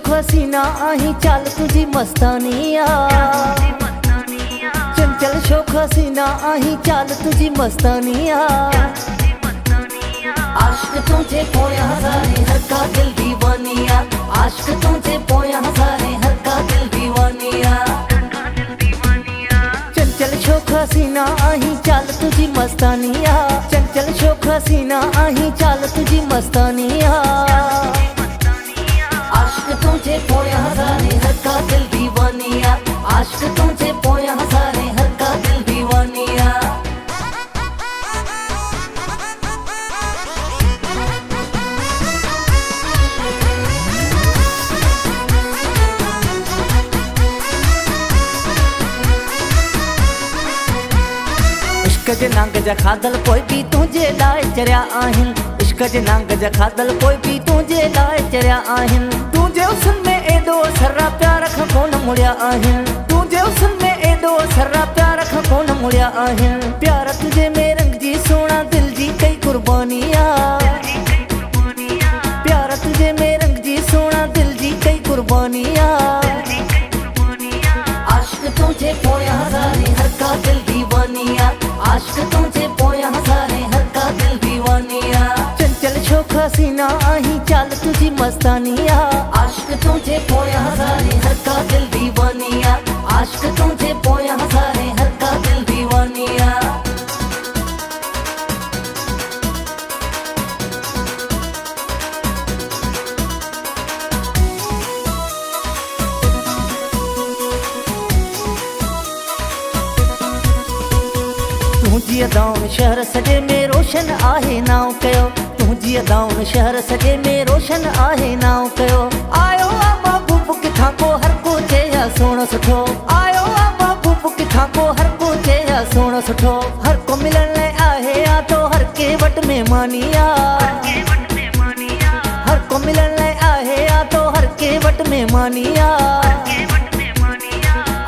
शोख हसीना आही चाल तुझी मस्तानिया, चंचल शोख हसीना आही चाल तुझी मस्तानिया। आश्क तुझे पोया हजारे हर का दिल दीवानिया, आश्क तुझे पोया हजारे हर का दिल दीवानिया। चंचल शोख हसीना आही चाल तुझी मस्तानिया, चंचल शोख हसीना आही चाल तुझी मस्तानिया। आश्क तुझे पोया हजारे हर का दिल दीवानिया, आश्क तुझे पोया हजारे हर का दिल दीवानिया। इश्क जे नांग जा खादल कोई भी तुझे लाए चरिया आहिन, इश्क जे नांग जा खादल कोई भी तुझे लाए चरिया आहिन। तुझे उसन में एडो सर्रा प्यार खां कोन मुड़िया आहिन, तुझे उसन में एडो सर्रा प्यार खां कोन मुड़िया आहिन। प्यार तुझे में रंग जी सोना दिल जी कई कुर्बानिया, प्यार तुझे में रंग जी सोना दिल जी कई कुर्बानिया। आश्क तुझे पोया हजारे हर का दिल दीवानिया, आश्क तुझे पोया हजारे हर का दिल दीवानिया। चंचल शोख हसीना आही चाल तुझी मस्तानिया, आश्क तुझे पोया हजारे हर का दिल दीवानिया, आश्क तुझे पोया हजारे हर का दिल दीवानिया। तुझी अदाउन शहर सजे में रोशन आहे नाव कयो, तुझी अदाउन शहर सजे में रोशन आहे नाव कयो। आयो आ महबूब किथां को हर को चया सोणो सुठो, आयो आ महबूब किथां को हर को चया सोणो सुठो। हर को मिलण लाइ आहे आ तो हर के वट में मानिया, हर को मिलण लाइ आहे आ तो हर के वट में मानिया।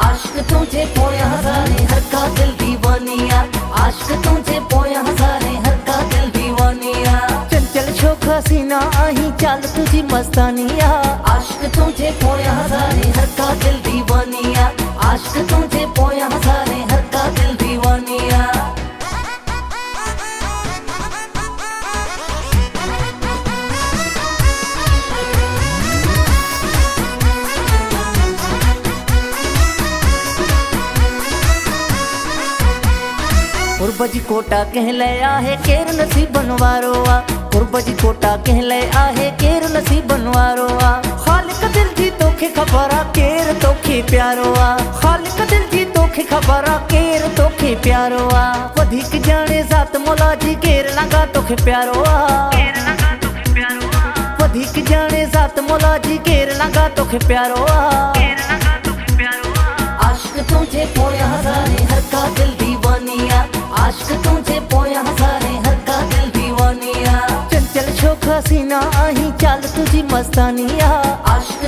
आश्क तुझे पोया हजारे हर का दिल दीवानिया, आश्क तुझे पोया हजारे हर का दिल दीवानिया। चंचल शोख हसीना आही चाल तुझी मस्तानिया, आश्क तुझे पोया हजारे हर का दिल दीवानिया, आश्क तुझे पोया हजारे हर का दिल दीवानिया। कुर्ब जी कोटा कह लाइ आहे केर नसीबन वारो आ, कुर्ब जी कोटा कह लाइ आहे केर नसीबन वारो आ। ख़ालिक दिल जी तोखे ख़बर आ केर तोखे प्यारो आ, ख़ालिक दिल जी तोखे ख़बर आ केर तोखे प्यारो आ। वधीक ॼाणे ज़ात मौला जी केर लॻा तोखे प्यारो आ, वधीक ॼाणे ज़ात मौला जी केर लॻा तोखे प्यारो आ। आश्क तुझे पोया हजारे हर का दिल दीवानिया, आश्क तुझे पोया हजारे हर का दिल दीवानिया। चंचल शोख हसीना आही चाल तुझी मस्तानिया, आश्क